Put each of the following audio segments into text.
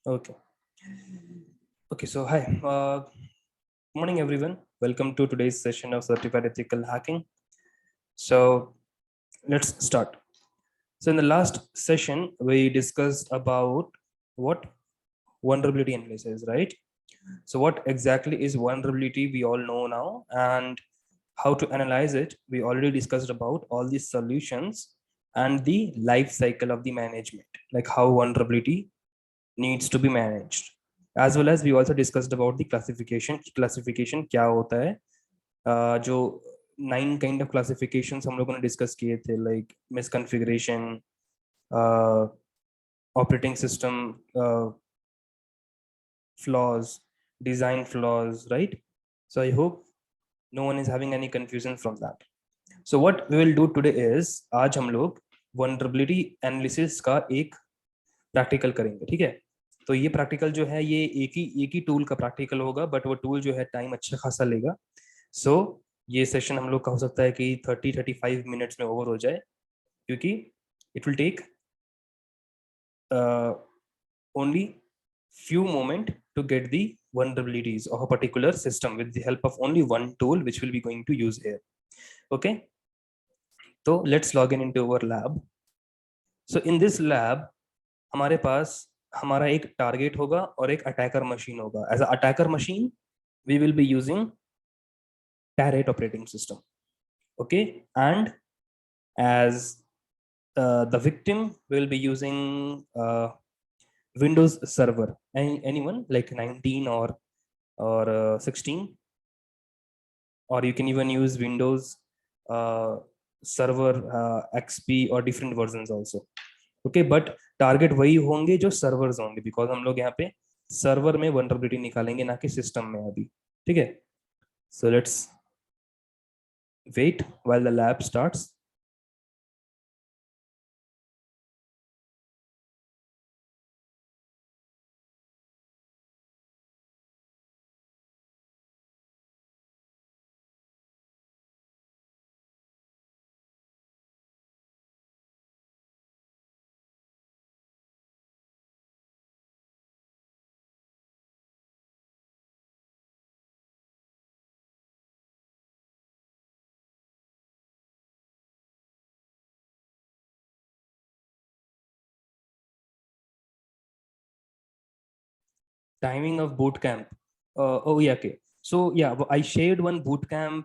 Okay. Okay. So hi. Morning, everyone. Welcome to today's session of Certified Ethical Hacking. So let's start. So in the last session, we discussed about what vulnerability analysis, right? So what exactly is vulnerability? We all know now, and how to analyze it. We already discussed about all these solutions and the life cycle of the management, like how vulnerability needs to be managed, as well as we also discussed about the classification क्या होता है. जो 9 kind of classifications हम लोगों ने discuss किए थे, like misconfiguration, operating system flaws, design flaws, right? So I hope no one is having any confusion from that. So what we will do today is आज हम लोग vulnerability analysis का एक प्रैक्टिकल करेंगे, ठीक है. तो ये प्रैक्टिकल जो है ये एक ही टूल का प्रैक्टिकल होगा, बट वो टूल जो है टाइम अच्छा खासा लेगा. सो ये सेशन हम लोग का हो सकता है कि 30-35 मिनट्स में ओवर हो जाए, क्योंकि it will take only few moment to get the vulnerabilities of a particular system with the help of only one tool which we'll be going to use here. Okay, so let's log in into our lab. So in this lab हमारे पास हमारा एक target होगा और एक attacker machine होगा. As a attacker machine we will be using Parrot operating system. Okay, and as the victim will be using Windows Server. Anyone like 19 or 16, or you can even use Windows Server XP or different versions also. Okay, but target वही होंगे जो servers होंगे, because हम लोग यहाँ पे server में vulnerability निकालेंगे, ना कि सिस्टम में अभी. ठीक है. So let's wait while the lab starts. Timing of boot camp. Oh yeah, okay. So yeah, I shared one boot camp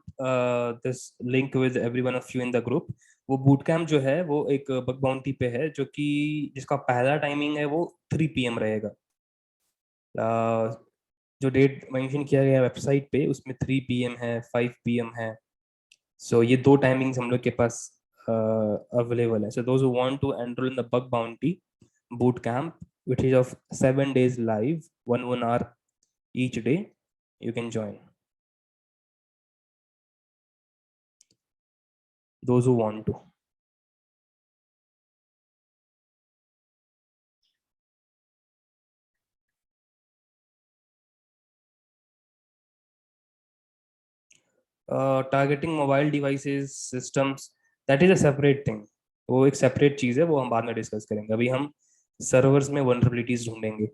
this link with every one of you in the group. वो boot camp जो है वो एक bug bounty पे है, जो कि जिसका पहला टाइमिंग है वो 3 PM रहेगा. जो डेट मेंशन किया गया वेबसाइट पे उसमें 3 PM है, 5 PM है. सो ये दो टाइमिंग्स हम लोग के पास अवेलेबल है. So those who want to enroll in the bug bounty boot camp, which is of 7 days live, 1 hour each day, you can join. Those who want to. Targeting mobile devices systems, that is a separate thing. वो एक separate चीज है, वो हम बाद में discuss करेंगे. अभी हम सर्वर्स में vulnerabilities ढूंढेंगे.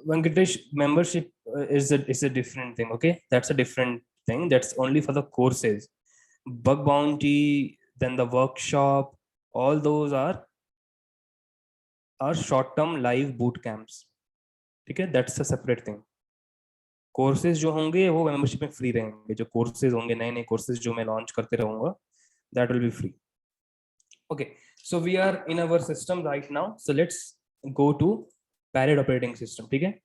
Venkatesh, membership is a different thing. Okay, that's a different thing. That's only for the courses. Bug bounty, then the workshop, all those are short term live boot camps. ठीक है, that's a separate thing. Courses जो होंगे वो membership में free रहेंगे. जो courses होंगे, नए नए कोर्सेज जो मैं लॉन्च करते रहूंगा, that will be free. Okay, so we are in our system right now. So let's go to parrot operating system. ठीक है.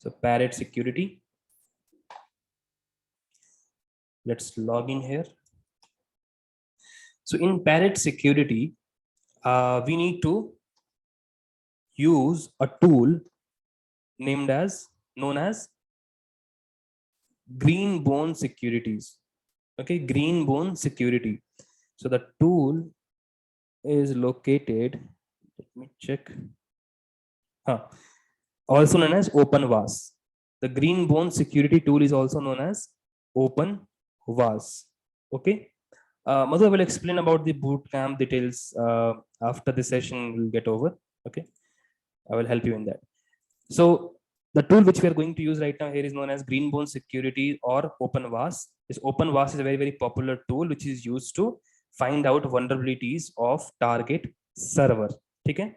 So parrot security, let's log in here. So in Parrot security, we need to use a tool named as known as Green Bone Securities. Okay, Greenbone Security. So the tool is located, let me check. Also known as OpenVAS. The Greenbone security tool is also known as OpenVAS. Okay. Madhu, I will explain about the bootcamp details after the session will get over. Okay. I will help you in that. So the tool which we are going to use right now here is known as Greenbone Security or OpenVAS. This OpenVAS is a very, very popular tool which is used to find out vulnerabilities of target server. ठीक है.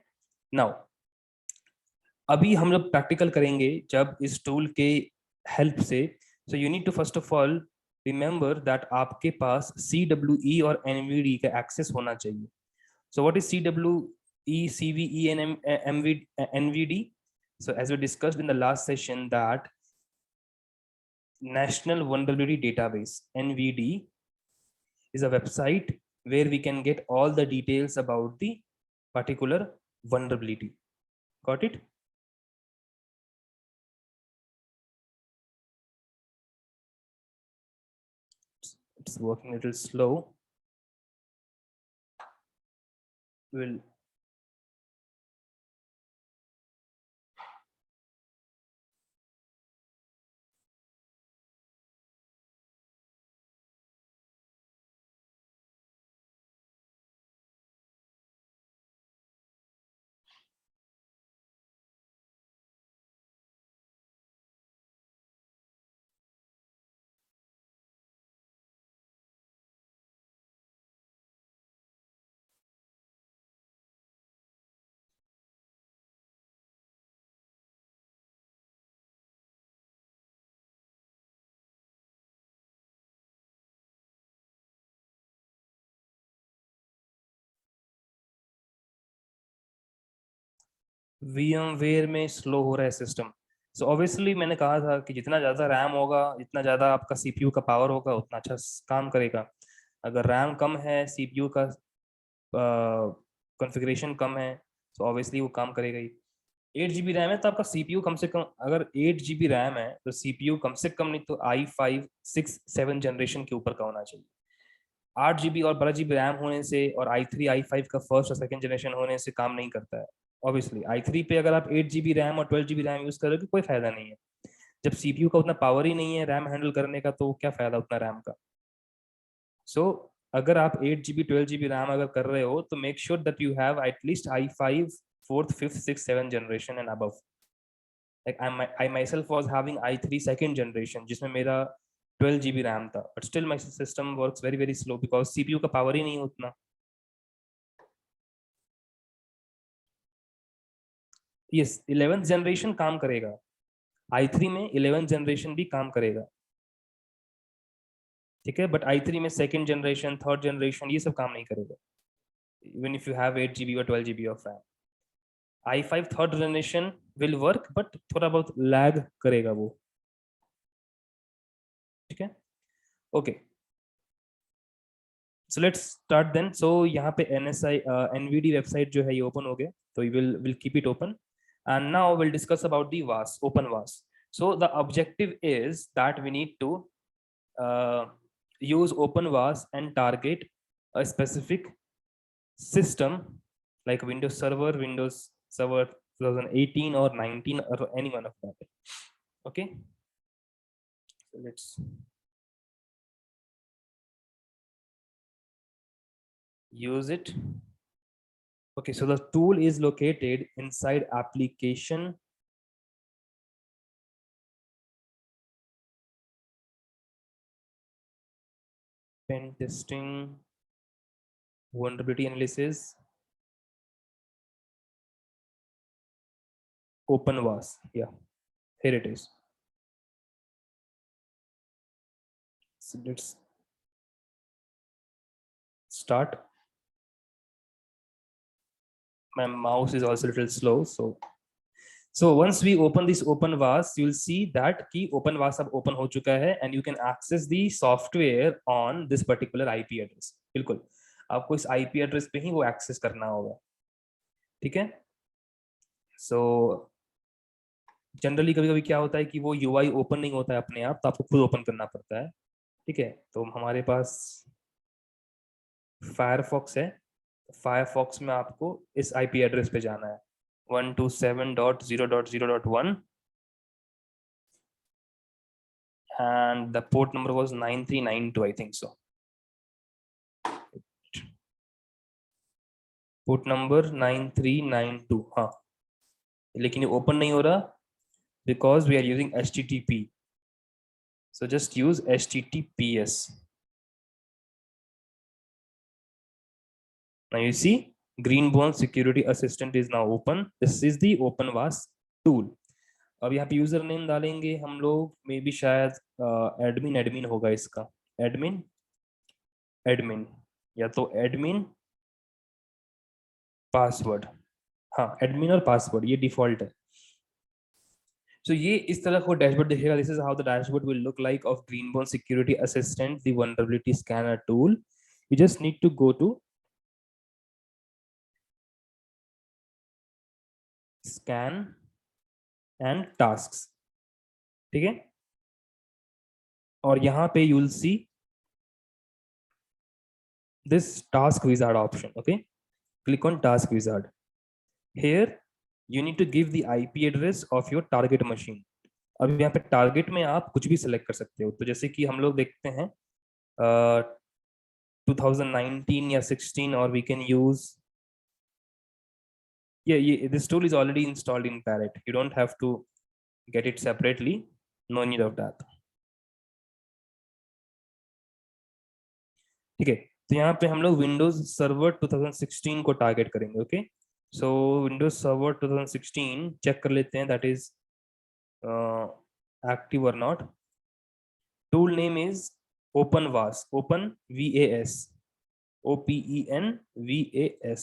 Now, अभी हम लोग practical करेंगे जब इस tool के help से. So you need to first of all remember that आपके पास CWE और NVD का एक्सेस होना चाहिए. So what is CWE, CVE and NVD? So as we discussed in the last session that National Vulnerability Database, NVD, is a website where we can get all the details about the particular vulnerability. Got it? It's working a little slow. We'll VMware में slow हो रहा है system. So obviously मैंने कहा था कि जितना ज़्यादा रैम होगा, जितना ज़्यादा आपका CPU का पावर होगा, उतना अच्छा काम करेगा. अगर रैम कम है, CPU का कॉन्फ़िगरेशन कम है, तो ऑब्वियसली वो काम करेगा ही. 8 GB रैम है तो आपका CPU कम से कम, अगर 8 GB रैम है तो CPU कम से कम नहीं तो i5 6 7 जनरेशन के ऊपर का होना चाहिए. 8 GB और 12 GB रैम होने से और i3 i5 का फर्स्ट और सेकंड जनरेशन होने से काम नहीं करता है. ऑब्वियसली i3 पे अगर आप 8 GB रैम और 12 GB रैम यूज करोगे कोई फायदा नहीं है. जब CPU का उतना पावर ही नहीं है रैम हैंडल करने का, तो क्या फायदा उतना रैम का. सो अगर आप 8 GB 12 GB रैम अगर कर रहे हो तो make sure that you have at least i5 4th 5th 6th 7th generation and above. like I myself was having i3 second generation जिसमें मेरा 12 GB रैम था, but still my system works very very slow because CPU का power ही नहीं उतना. Yes, 11th generation काम करेगा. i3 में 11th generation भी काम करेगा, ठीक है, बट i3 में सेकंड जनरेशन, थर्ड जनरेशन ये सब काम नहीं करेगा even if you have 8 GB और 12 GB of RAM. i5 third generation will work but थोड़ा बहुत लैग करेगा वो. ठीक है, okay. So let's start then. So यहाँ पे NSI NVD वेबसाइट जो है ये ओपन हो गया, तो we will keep it open and now we'll discuss about the VAS, OpenVAS. So the objective is that we need to use OpenVAS and target a specific system like Windows Server, Windows Server 2018 or 19 or any one of that. Okay, so let's use it. Okay, so the tool is located inside application pen testing vulnerability analysis OpenVAS. Yeah, here it is. So let's start. My mouse is also a little slow, so once we open this OpenVAS, you'll see that key OpenVAS अब open हो चुका है and you can access the software on this particular IP address. बिल्कुल आपको इस IP address पे ही वो access करना होगा. ठीक है, so जनरली कभी कभी क्या होता है कि वो UI ओपन नहीं होता है अपने आप, तो आपको खुद ओपन करना पड़ता है. ठीक है, तो हमारे पास फायरफॉक्स है। फायरफॉक्स में आपको इस आईपी एड्रेस पे जाना है 127.0.0.1 and the port number was 9392, I think so. Port number 9392, हाँ, लेकिन ये ओपन नहीं हो रहा because we are using HTTP, so just use HTTPS. Now you see Greenbone security assistant is now open. This is the OpenVAS tool. अब यहाँ पे user name डालेंगे हम लोग, मे बी शायद एडमिन एडमिन होगा इसका, एडमिन एडमिन, या तो एडमिन पासवर्ड, हाँ एडमिन और पासवर्ड ये डिफॉल्ट है। So ये इस तरह को डैशबोर्ड दिखेगा। This is how the dashboard will look like of Greenbone Security Assistant, the vulnerability scanner tool. You just need to go to scan and tasks, ठीक है, और यहाँ पे you will see this task wizard option. Okay, click on task wizard. Here you need to give the IP address of your target machine. अब यहाँ पे target में आप कुछ भी सिलेक्ट कर सकते हो, तो जैसे कि हम लोग देखते हैं 2019 या 16, और we can use, yeah, this tool is already installed in Parrot. You don't have to get it separately, no need of that. ठीक है, तो यहाँ पे हम लोग विंडोज सर्वर 2016 को टारगेट करेंगे। ओके, सो विंडोज सर्वर 2016 चेक कर लेते हैं दैट इज एक्टिव और not. Tool name is OpenVAS, open VAS, OPENVAS,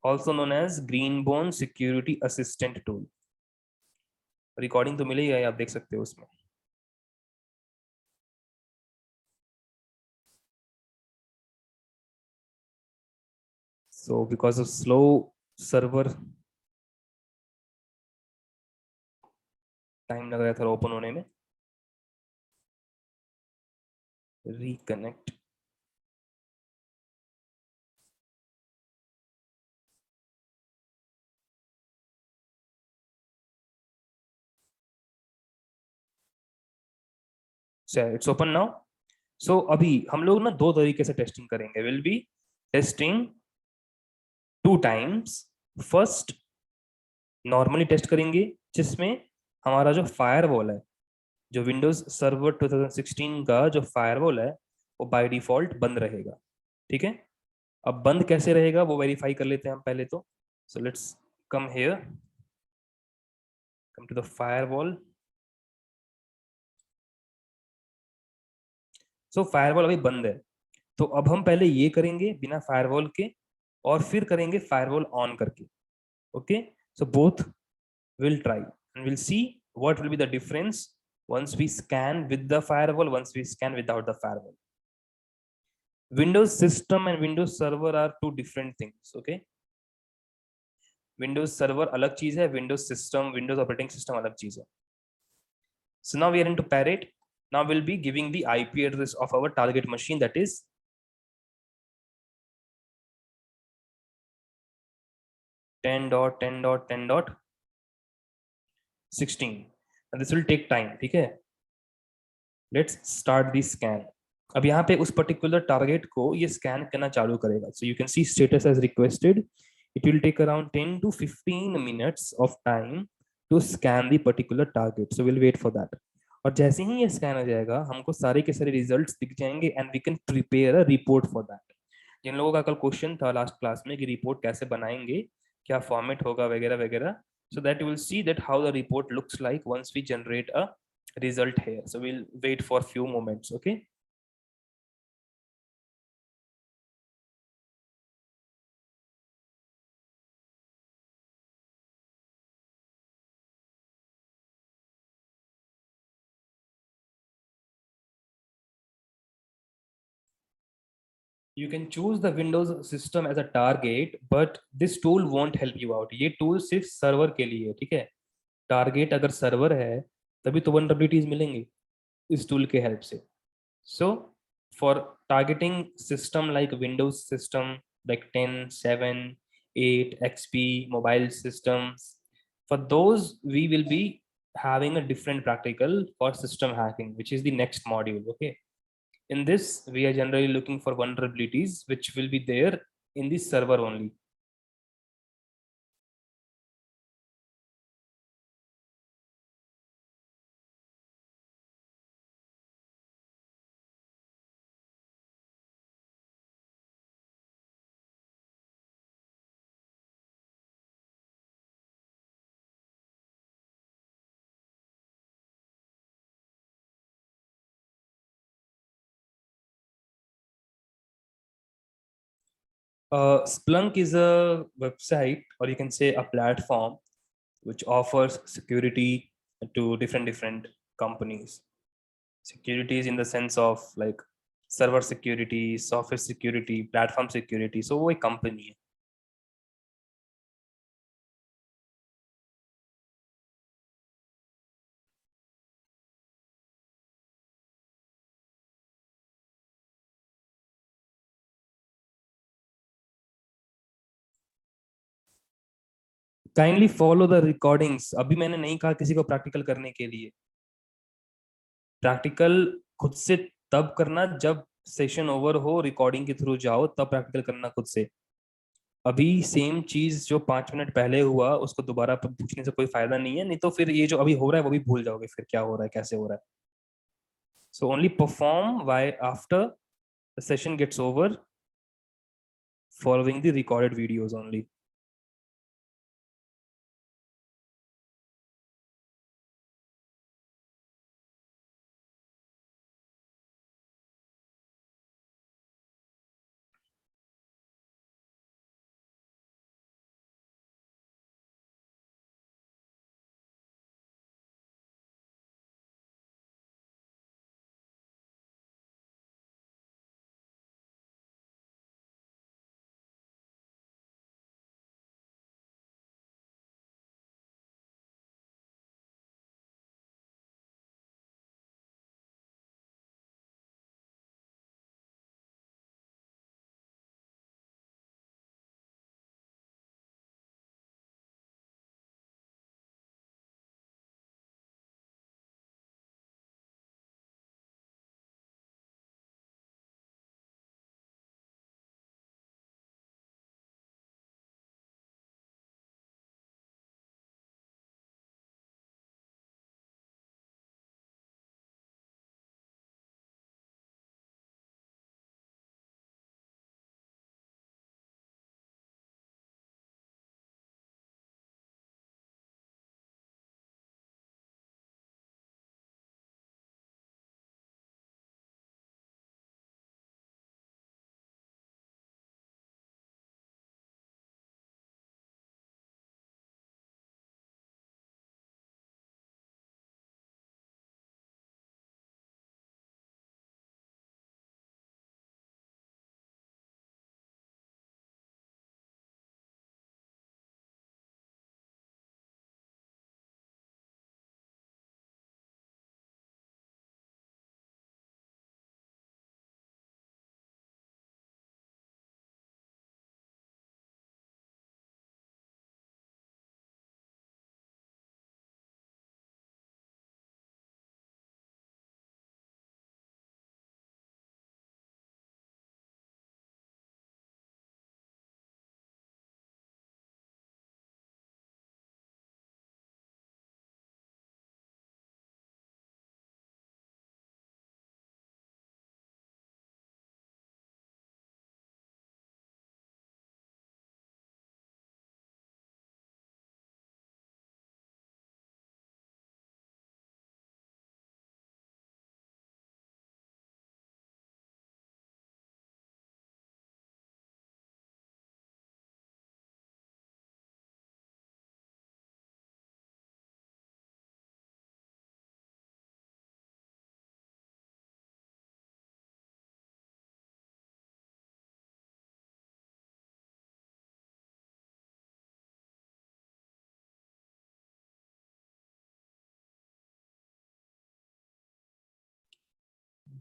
also known as Greenbone Security Assistant tool. Recording तो मिलेगी, आप देख सकते हो उसमें। So because of slow server, time लग रहा था ओपन होने में। Reconnect, it's open now. So अभी हम लोग ना दो तरीके से टेस्टिंग करेंगे। Will be testing 2 times. First normally test करेंगे जिसमें हमारा जो फायरवॉल है, जो विंडोज सर्वर 2016 का जो फायरवॉल है वो बाय डिफॉल्ट बंद रहेगा। ठीक है, अब बंद कैसे रहेगा वो वेरीफाई कर लेते हैं हम पहले तो। So let's come here, come to the firewall. So firewall अभी बंद है, तो अब हम पहले ये करेंगे बिना फायरवॉल के, और फिर करेंगे फायरवॉल ऑन करके। Okay, so both will try and will see what will be the difference once we scan with the firewall, once we scan without the firewall. Windows system and Windows server are two different things. Okay, Windows server अलग चीज है, Windows system, Windows operating system अलग चीज है। So now we are into Parrot. Now we'll be giving the IP address of our target machine, that is 10.10.10.16, and this will take time। ठीक है, let's start the scan. अब यहाँ पे उस particular target को ये स्कैन करना चालू करेगा। So you can see status as requested. It will take around 10 to 15 minutes of time to scan the particular target. So we'll wait for that. और जैसे ही ये स्कैन हो जाएगा हमको सारे के सारे रिजल्ट्स दिख जाएंगे and we can prepare a report for that. जिन लोगों का कल क्वेश्चन था लास्ट क्लास में कि रिपोर्ट कैसे बनाएंगे, क्या फॉर्मेट होगा वगैरह वगैरह, so that you will see that how the report looks like once we generate a result here. So we'll wait for few moments. Okay, you can choose the Windows system as a target, but this tool won't help you out. ये tool सिर्फ server के लिए है। ठीक है, target अगर server है तभी तो वनरेबिलिटीज मिलेंगी इस टूल के हेल्प से। So for targeting system like Windows system like 10, 7, 8, XP mobile systems, for those we will be having a different practical for system hacking, which is the next module. Okay, in this we are generally looking for vulnerabilities which will be there in the server only. Splunk is a website, or you can say a platform, which offers security to different companies. Securities in the sense of like server security, software security, platform security. So वो एक company है. Kindly follow the recordings. अभी मैंने नहीं कहा किसी को practical करने के लिए. प्रैक्टिकल खुद से तब करना जब सेशन ओवर हो, रिकॉर्डिंग के थ्रू जाओ, तब प्रैक्टिकल करना खुद से. अभी सेम चीज जो 5 मिनट पहले हुआ उसको दोबारा पूछने से कोई फायदा नहीं है, नहीं तो फिर ये जो अभी हो रहा है वो भी भूल जाओगे फिर क्या हो रहा है, कैसे हो रहा है. So only perform why after the session gets over, following the recorded videos only.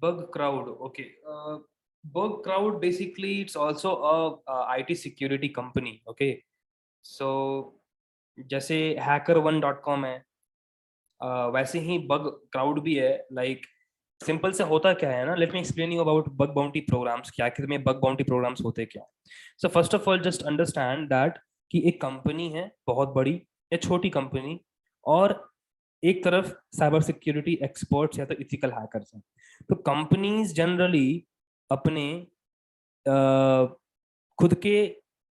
Bug crowd. Okay. Bug crowd basically it's also a IT security company. Okay. So जैसे hacker1.com है, वैसे ही बग क्राउड भी है. Like simple से होता क्या है ना, let me explain you about bug bounty programs कि आखिर में बग बाउंटी प्रोग्राम्स होते क्या. So first of all just understand that कि एक कंपनी है बहुत बड़ी या छोटी कंपनी, और एक तरफ साइबर सिक्योरिटी एक्सपर्ट्स या तो इथिकल हैकर्स हैं. तो कंपनीज जनरली अपने खुद के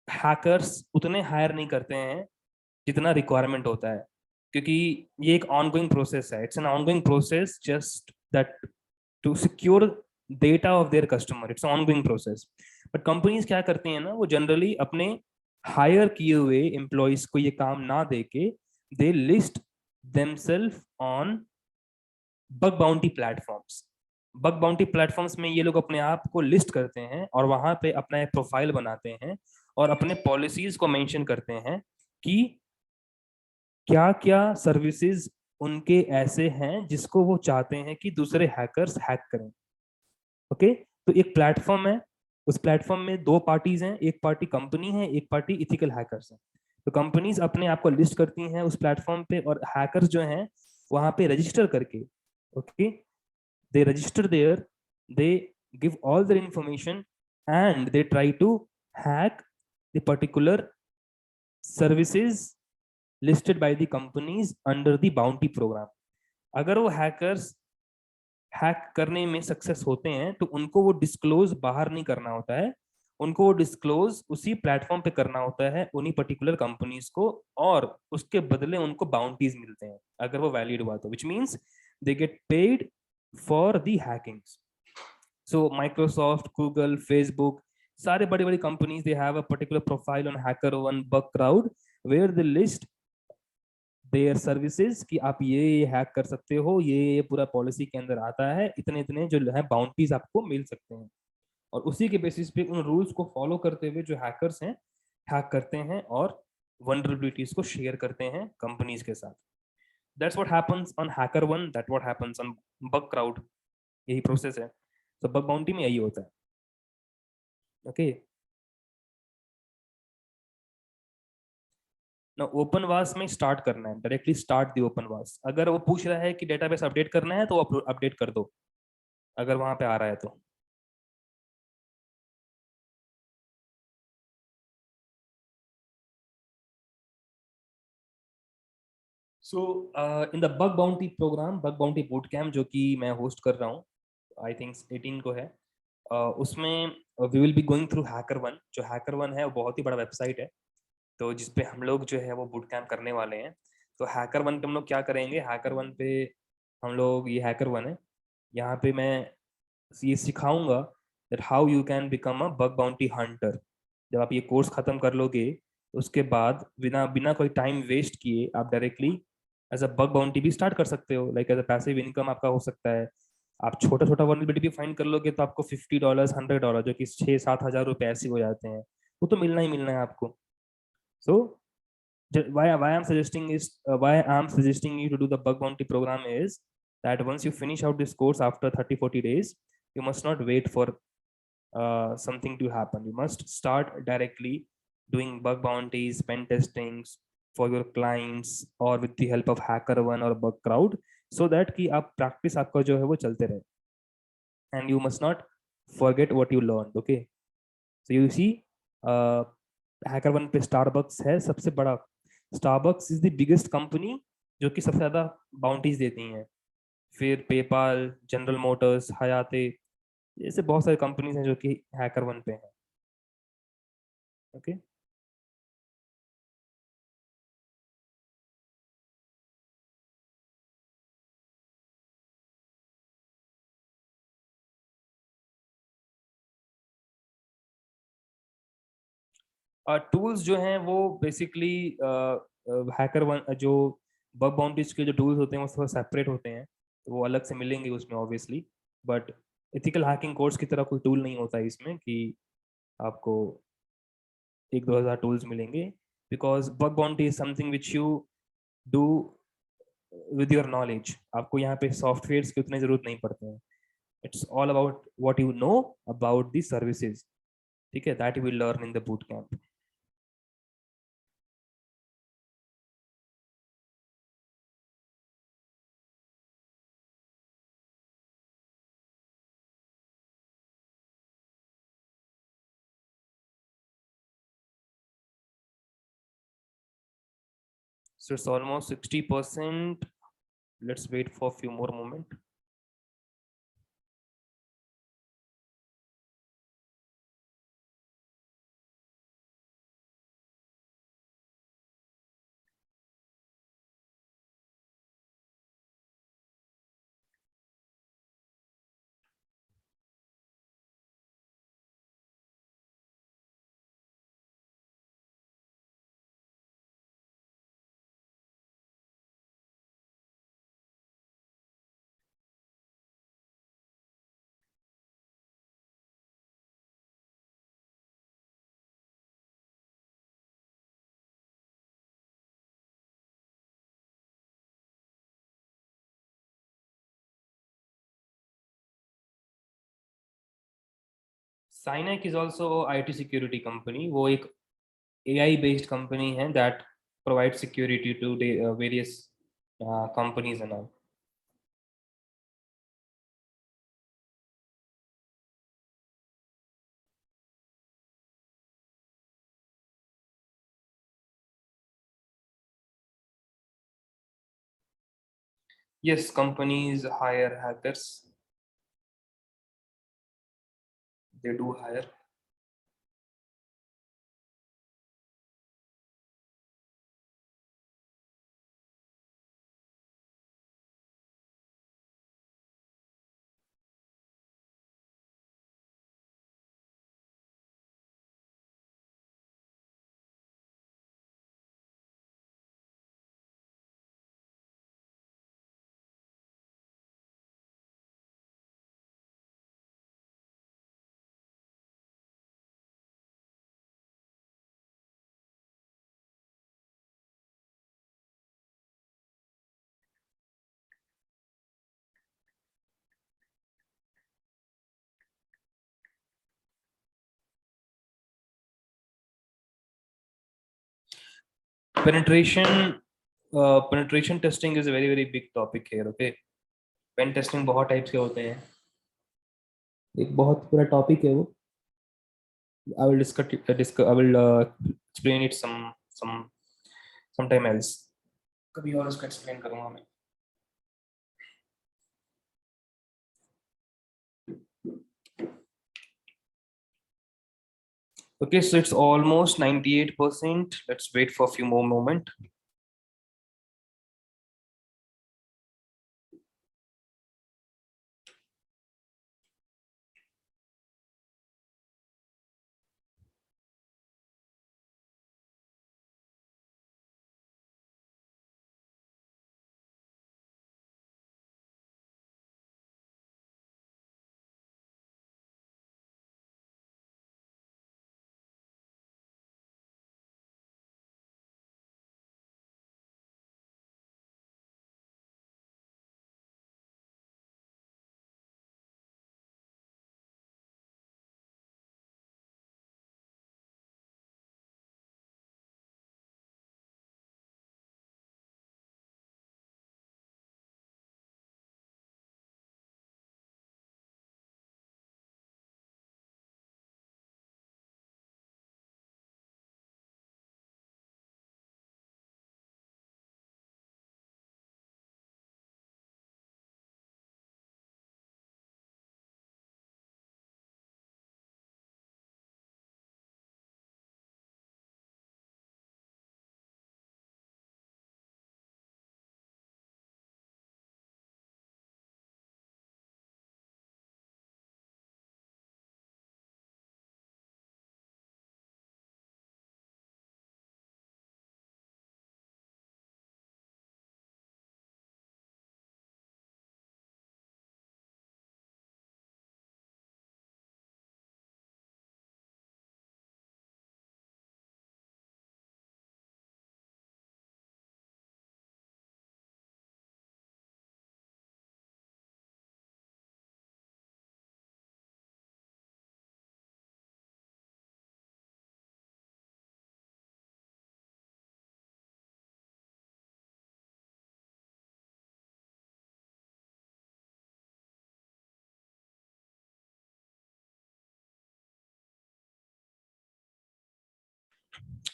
हैकर्स उतने हायर नहीं करते हैं जितना रिक्वायरमेंट होता है, क्योंकि ये एक ऑनगोइंग प्रोसेस है. It's an ongoing process just that to secure data of their customer. It's ongoing process. But companies क्या करती हैं ना, वो जनरली अपने हायर किए हुए एम्प्लॉयज को ये काम ना देके they list themselves on bug bounty platforms. Bug bounty platforms में ये लोग अपने आप को लिस्ट करते हैं और वहां पे अपना एक प्रोफाइल बनाते हैं और अपने पॉलिसीज को मेंशन करते हैं कि क्या क्या सर्विसेज उनके ऐसे हैं जिसको वो चाहते हैं कि दूसरे हैकर्स हैक करें. ओके. तो एक प्लेटफॉर्म है, उस प्लेटफॉर्म में दो पार्टीज हैं, एक पार्टी कंपनी है, एक पार्टी इथिकल हैकर्स है. तो कंपनीज अपने आप को लिस्ट करती हैं उस प्लेटफॉर्म पे, और हैकर्स जो हैं वहां पे रजिस्टर करके, okay, they register there, they give all their information, and they try to hack the particular services listed by the companies under the bounty program. अगर वो हैकर्स हैक करने में सक्सेस होते हैं तो उनको वो डिस्क्लोज बाहर नहीं करना होता है, उनको वो डिस्क्लोज उसी प्लेटफॉर्म पे करना होता है उन्हीं पर्टिकुलर कंपनीज को, और उसके बदले उनको बाउंटीज मिलते हैं अगर वो वैलिड हुआ तो, which means they get paid for the hackings. So Microsoft, Google, Facebook, सारे बड़ी बड़ी companies they have a particular profile on हैकर1 Bugcrowd where they list their services कि आप ये हैक कर सकते हो, ये पूरा पॉलिसी के अंदर आता है, इतने इतने जो है बाउंटीज आपको मिल सकते हैं. और उसी के बेसिस पे उन रूल्स को फॉलो करते हुए जो हैकर्स हैं हैक करते हैं और वनरेबिलिटीज को शेयर करते हैं कंपनीज के साथ. दैट्स व्हाट हैपेंस ऑन हैकर1, that what happens on Bugcrowd. यही प्रोसेस है. तो बग बाउंटी में यही होता है. ओके. ना ओपन वास में स्टार्ट करना है, डायरेक्टली स्टार्ट दी ओपन वास. अगर वो पूछ रहा है कि डेटाबेस अपडेट करना है तो अपडेट कर दो अगर वहां पे आ रहा है तो. So in the bug bounty program, bug bounty boot camp जो कि मैं होस्ट कर रहा हूँ, आई थिंक 18 को है, उसमें we will be going through हैकर1. जो हैकर1 है वो बहुत ही बड़ा वेबसाइट है, तो जिसपे हम लोग जो है वो बूट कैम्प करने वाले हैं. तो हैकर1 पे हम लोग क्या करेंगे, हैकर1 पे हम लोग, ये हैकर1 है, यहाँ पे मैं ये सिखाऊंगा that how you can become a bug bounty Hunter. जब आप ये कोर्स खत्म कर लोगे उसके बाद बिना बिना कोई टाइम वेस्ट किए आप directly as a bug bounty भी स्टार्ट कर सकते हो. Like as a passive income आपका हो सकता है. आप छोटा छोटा वनरेबिलिटी भी फाइंड कर लोगे तो आपको $50, $100 जो कि 6-7 हज़ार रुपए ऐसे हो जाते हैं, वो तो मिलना ही मिलना है आपको. सो why I'm suggesting is why I'm suggesting you to do the bug bounty program is that once you finish out this course after 30-40 days, you must not wait for something to happen. You must start directly doing bug bounties, pen testings for your clients or with the help of HackerOne or Bug Crowd, so that कि आप practice आपका जो है वो चलते रहे. And you must not forget what you learned. Okay, so you see, HackerOne पे Starbucks है सबसे बड़ा. Starbucks is the biggest company जो कि सबसे ज्यादा बाउंटीज देती हैं. फिर पेपाल, जनरल मोटर्स, हयाते, ऐसे बहुत सारी कंपनीज हैं जो कि हैकर1 पे हैं. ओके. टूल्स जो हैं वो बेसिकली हैकर1 जो बग बाउंटीज के जो टूल्स होते हैं वो थोड़ा सेपरेट होते हैं, तो वो अलग से मिलेंगे उसमें obviously. But ethical hacking course की तरह कोई टूल नहीं होता है इसमें कि आपको 1-2 हज़ार टूल्स मिलेंगे, because bug bounty is something which you do with your knowledge. आपको यहाँ पे सॉफ्टवेयर की उतनी जरूरत नहीं पड़ते हैं. It's all about what you know about the services. Okay, that you will learn in the boot camp. So it's almost 60%. Let's wait for a few more moments. Synac is also IT security company. वो एक AI based company है that provides security to the various companies and all. Yes, companies hire hackers. They do hire. Penetration testing is a very big topic here. Okay, pen testing बहुत types के होते हैं, एक बहुत पूरा topic है वो. I will I will explain it some sometime else. कभी और उसको explain करूंगा मैं. Okay, so it's almost 98%. Let's wait for a few more moments.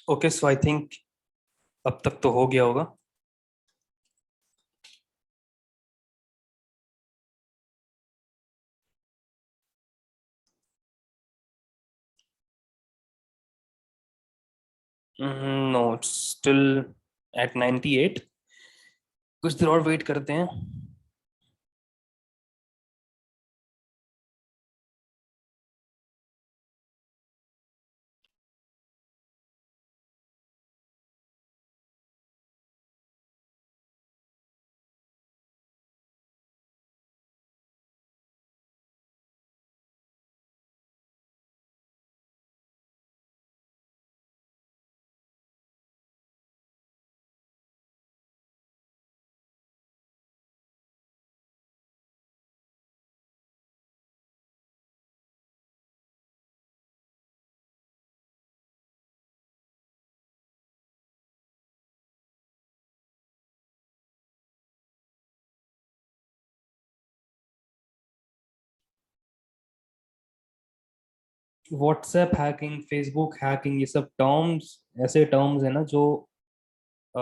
Okay, so I think अब तक तो हो गया होगा। No, still at 98। कुछ देर और वेट करते हैं। व्हाट्सएप हैकिंग, फेसबुक हैकिंग, ये सब टर्म्स ऐसे टर्म्स है ना जो अ,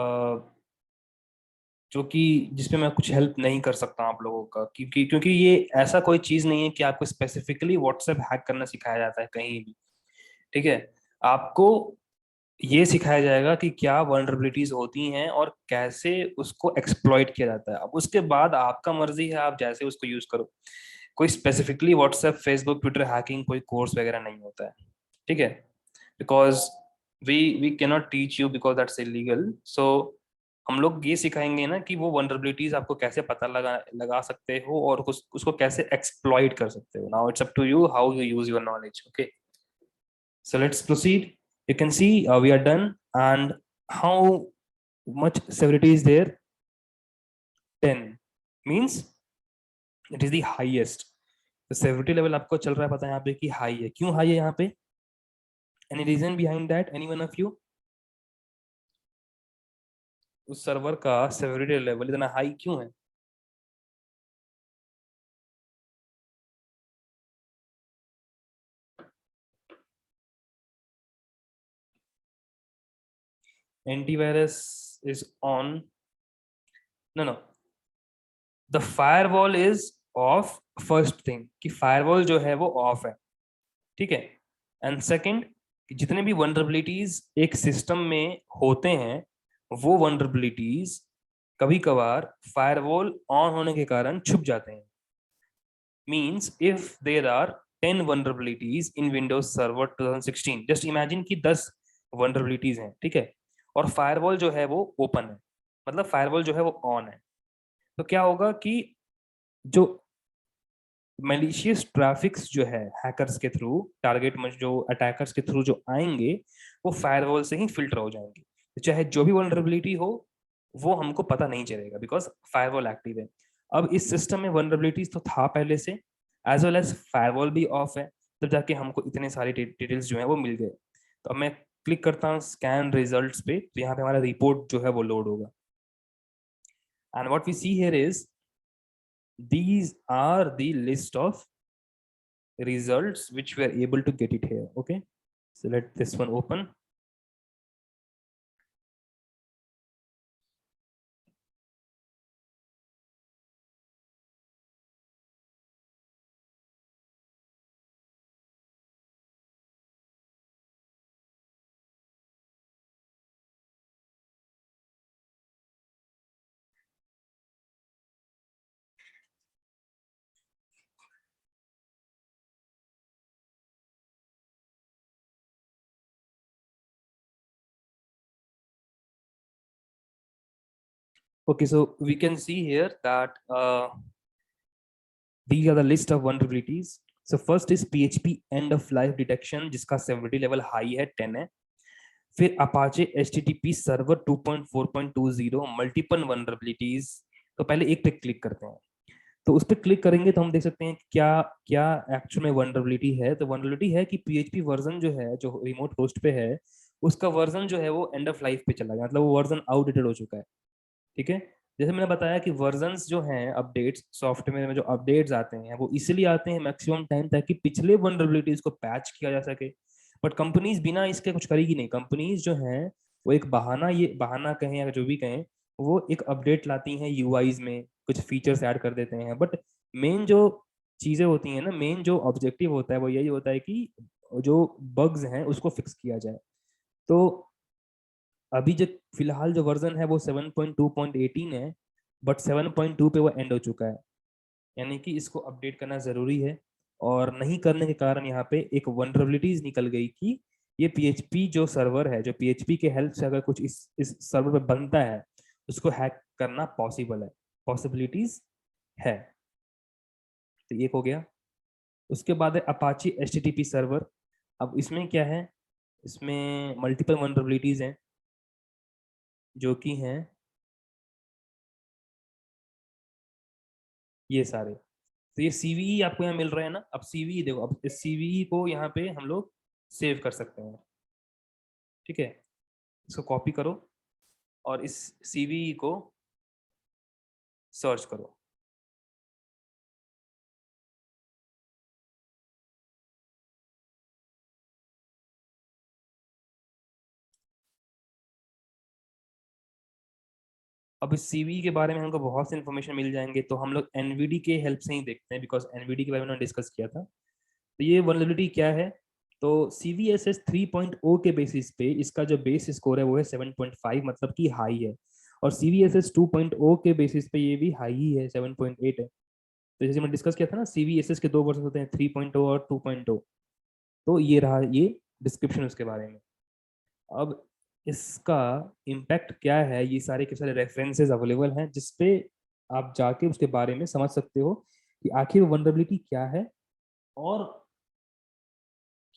जो कि जिसपे मैं कुछ हेल्प नहीं कर सकता आप लोगों का, क्योंकि ये ऐसा कोई चीज नहीं है कि आपको स्पेसिफिकली व्हाट्सएप हैक करना सिखाया जाता है कहीं भी। ठीक है, आपको ये सिखाया जाएगा कि क्या वनरेबिलिटीज होती हैं और कैसे उसको एक्सप्लॉइट किया जाता है। अब उसके बाद आपका मर्जी है, आप जैसे उसको यूज करो। कोई specifically WhatsApp, Facebook, Twitter hacking कोई कोर्स वगैरह नहीं होता है। ठीक है, because we cannot teach you because that's illegal. So हम लोग ये सिखाएंगे ना कि वो वनरेबिलिटीज आपको कैसे पता लगा सकते हो और उसको कैसे एक्सप्लॉइट कर सकते हो। Now it's up to you how you use your knowledge. Okay, so let's proceed. You can see we are done. And how much severity is there? 10 means it is the highest. तो severity level आपको चल रहा है पता है यहाँ पे कि हाई है। क्यों हाई है यहाँ पे? Any reason behind that? Any one of you? उस सर्वर का severity level इतना हाई क्यों है? Antivirus is on. No, no. The firewall is off. First thing कि firewall जो है वो off है। ठीक है, एंड सेकंड, जितने भी वनरेबिलिटीज एक सिस्टम में होते हैं वो वनरेबिलिटीज कभी कभार फायरवॉल ऑन होने के कारण छुप जाते हैं। Means if there are 10 vulnerabilities in Windows server 2016, just imagine कि 10 वनरेबिलिटीज हैं। ठीक है, और फायरवॉल जो है वो ओपन है, मतलब फायरवॉल जो है वो ऑन है। तो क्या होगा कि जो मेलिशियस ट्रैफिक्स जो है हैकर्स के थ्रू, टारगेट में जो अटैकर्स के थ्रू जो आएंगे वो फायरवॉल से ही फिल्टर हो जाएंगे। चाहे जो भी वनरेबिलिटी हो वो हमको पता नहीं चलेगा बिकॉज फायरवॉल एक्टिव है। अब इस सिस्टम में वनरेबिलिटीज तो था पहले से, एज वेल एज फायरवॉल भी ऑफ है, तब जाके हमको इतने सारे डिटेल्स जो है वो मिल गए। तो अब मैं क्लिक करता हूँ स्कैन रिजल्ट्स पे, तो यहाँ पे हमारा रिपोर्ट जो है वो लोड होगा। And what we see here is these are the list of results which we are able to get it here. Okay, so let this one open. Okay, so we can see here that these are the list of vulnerabilities. So first is PHP end of life detection जिसका severity level high है 10 है। फिर Apache HTTP server 2.4.20 multiple vulnerabilities। तो पहले एक पे click करते हैं, तो उस पर क्लिक करेंगे तो हम देख सकते हैं क्या क्या एक्चुअल में वनरेबिलिटी है। तो वनरेबिलिटी है कि PHP वर्जन जो है, जो रिमोट होस्ट पे है, उसका वर्जन जो है वो एंड ऑफ लाइफ पे चला गया, मतलब वो वर्जन आउटडेटेड हो चुका है। ठीक है, जैसे मैंने बताया कि वर्जन्स जो हैं, अपडेट्स सॉफ्टवेयर में जो अपडेट्स आते हैं वो इसलिए आते हैं मैक्सिमम टाइम ताकि पिछले वनरेबिलिटीज को पैच किया जा सके। बट कंपनीज बिना इसके कुछ करेगी नहीं। कंपनीज जो हैं वो एक बहाना, ये बहाना कहें या जो भी कहें, वो एक अपडेट लाती हैं यूआईज में, कुछ फीचर्स ऐड कर देते हैं, बट मेन जो चीजें होती हैं ना, मेन जो ऑब्जेक्टिव होता है वो यही होता है कि जो बग्स हैं उसको फिक्स किया जाए। तो अभी जो फिलहाल जो वर्जन है वो 7.2.18 है, बट 7.2 पे वो एंड हो चुका है, यानी कि इसको अपडेट करना जरूरी है। और नहीं करने के कारण यहाँ पे एक वनरेबिलिटीज निकल गई कि ये पीएचपी जो सर्वर है, जो पीएचपी के हेल्प से अगर कुछ इस सर्वर पे बनता है, उसको हैक करना पॉसिबल है, पॉसिबिलिटीज है। तो ये हो गया। उसके बाद है अपाची एचटीटीपी सर्वर। अब इसमें क्या है, इसमें मल्टीपल वनरेबिलिटीज हैं जो कि हैं ये सारे। तो ये सीवीई आपको यहाँ मिल रहा है ना। अब सीवीई देखो, अब इस सीवीई को यहाँ पे हम लोग सेव कर सकते हैं, ठीक है। इसको कॉपी करो और इस सीवीई को सर्च करो। अब इस सीवी के बारे में हमको बहुत सी इन्फॉर्मेशन मिल जाएंगे, तो हम लोग एनवीडी के हेल्प से ही देखते हैं, बिकॉज एनवीडी के बारे में हमने डिस्कस किया था। तो ये वल्नरेबिलिटी क्या है, तो CVSS 3.0 के बेसिस पे इसका जो बेस स्कोर है वो है 7.5, मतलब कि हाई है। और CVSS 2.0 के बेसिस पे ये भी हाई ही है, 7.8 है। तो जैसे मैंने डिस्कस किया था ना, CVSS के दो वर्जन होते हैं, 3.0 और 2.0। तो ये रहा ये डिस्क्रिप्शन उसके बारे में। अब इसका इम्पैक्ट क्या है, ये सारे के सारे रेफरेंसेस अवेलेबल हैं जिसपे आप जाके उसके बारे में समझ सकते हो कि आखिर वनरेबिलिटी क्या है और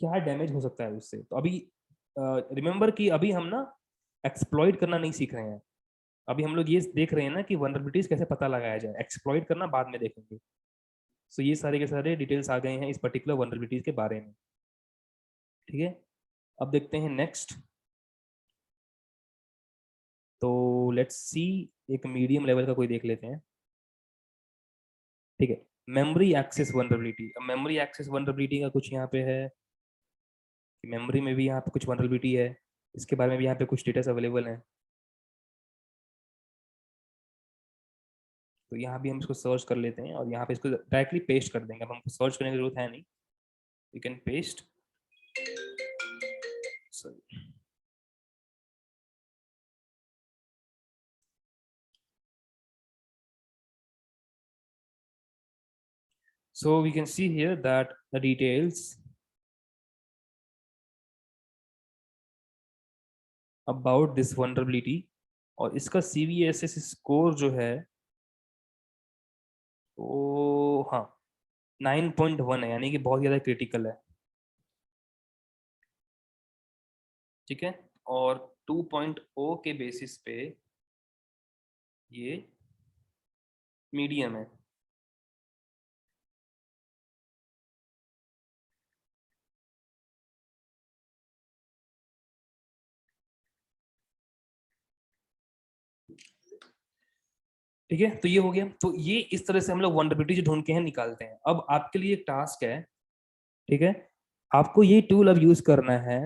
क्या डैमेज हो सकता है उससे। तो अभी रिमेंबर कि अभी हम ना एक्सप्लॉइट करना नहीं सीख रहे हैं, अभी हम लोग ये देख रहे हैं ना कि वनरेबिलिटीज कैसे पता लगाया जाए, एक्सप्लॉइट करना बाद में देखेंगे। सो ये सारे के सारे डिटेल्स आ गए हैं इस पर्टिकुलर वनरेबिलिटीज के बारे में, ठीक है। अब देखते हैं नेक्स्ट। तो लेट्स सी, एक मीडियम लेवल का कोई देख लेते हैं, ठीक है। Memory access vulnerability. अब मेमोरी एक्सेस वनरेबिलिटी का कुछ यहाँ पे है कि मेमोरी में भी यहाँ पे कुछ वनरेबिलिटी है, इसके बारे में भी यहाँ पे कुछ डेटास अवेलेबल हैं। तो यहाँ भी हम इसको सर्च कर लेते हैं और यहाँ पे इसको डायरेक्टली पेस्ट कर देंगे, अब हमको सर्च करने की जरूरत है नहीं, you can paste. So we can see here that the details about this vulnerability, और इसका CVSS स्कोर जो है वो हाँ 9.1 है, यानी कि बहुत ज़्यादा क्रिटिकल है, ठीक है। और 2.0 के बेसिस पे ये मीडियम है, ठीक है। तो ये हो गया। तो ये इस तरह से हम लोग वनरेबिलिटी जो ढूंढ के हैं निकालते हैं। अब आपके लिए एक टास्क है, ठीक है, आपको ये टूल अब यूज करना है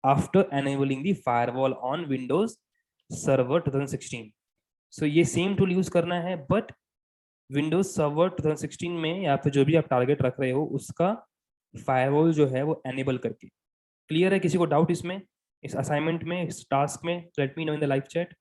after enabling the firewall on Windows server 2016। सो ये सेम टूल यूज करना है, बट विंडोज सर्वर 2016 में या फिर जो भी आप टारगेट रख रहे हो उसका फायरवॉल जो है वो एनेबल करके। क्लियर है? किसी को डाउट इसमें, इस असाइनमेंट में, इस टास्क में? Late me no in the live chat.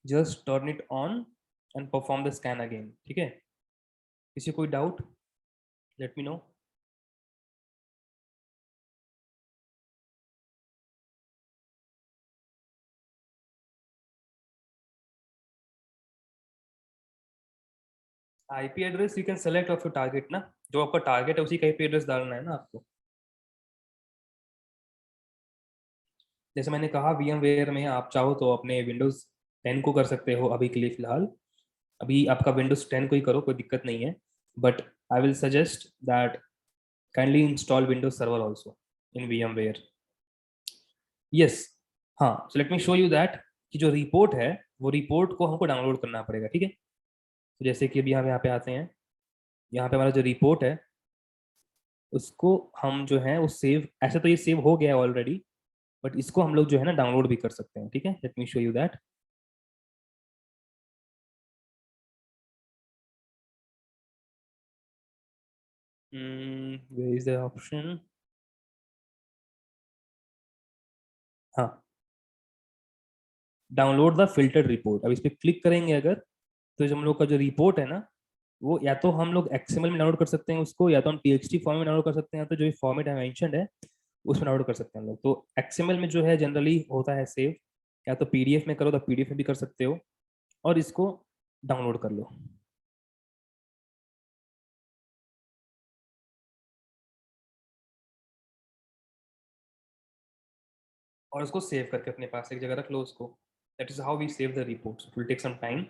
Just turn it on and perform the scan again, ठीक है। किसी कोई doubt, late me no. IP address you can select of your target ना, जो आपका टारगेट है उसी का आईपी एड्रेस डालना है ना आपको। जैसे मैंने कहा VMware में आप चाहो तो अपने विंडोज 10 को कर सकते हो अभी के लिए फिलहाल, अभी आपका विंडोज 10 को ही करो, कोई दिक्कत नहीं है। But I will suggest that kindly install Windows Server also in VMware. Yes, हाँ, so let me show you that कि जो रिपोर्ट है वो रिपोर्ट को हमको डाउनलोड करना पड़ेगा, ठीक है। तो जैसे कि अभी हम यहाँ पे आते हैं, यहाँ पे हमारा जो रिपोर्ट है उसको हम जो है वो सेव, ऐसे तो ये सेव हो गया है ऑलरेडी, बट इसको हम लोग जो है ना डाउनलोड भी कर सकते हैं, ठीक है। Let me show you that. Where is the option, हाँ, डाउनलोड द फिल्टर्ड रिपोर्ट। अब इस पर क्लिक करेंगे अगर, तो जो हम लोग का जो रिपोर्ट है ना वो या तो हम लोग XML में डाउनलोड कर सकते हैं उसको, या तो हम TXT फॉर्म में डाउनलोड कर सकते हैं, तो जो फॉर्मेट है मेंशन्ड है उसमें डाउनलोड कर सकते हैं हम लोग। तो XML में जो है जनरली होता है सेव, या तो PDF में करो तो PDF में भी कर सकते हो, और इसको डाउनलोड कर लो। और उसको सेव करके अपने पास एक जगह रख लो उसको। That is how we save the reports, it will take some time.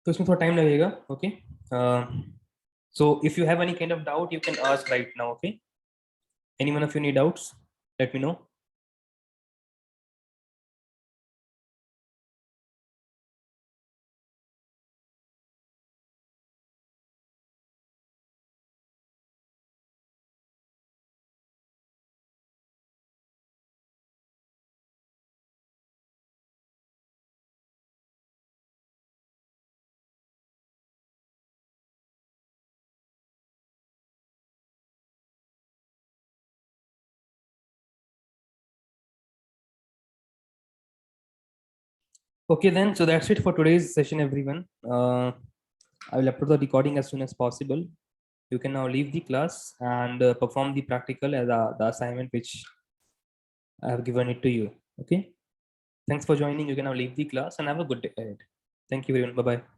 तो इसमें थोड़ा टाइम लगेगा, okay. So if you have any kind of doubt you can ask right now, okay. Any one of you need doubts, let me know. Okay, then, so that's it for today's session, everyone. I will upload the recording as soon as possible. You can now leave the class and perform the practical as the assignment which I have given it to you. Okay. Thanks for joining. You can now leave the class and have a good day ahead. Thank you, everyone. Bye bye.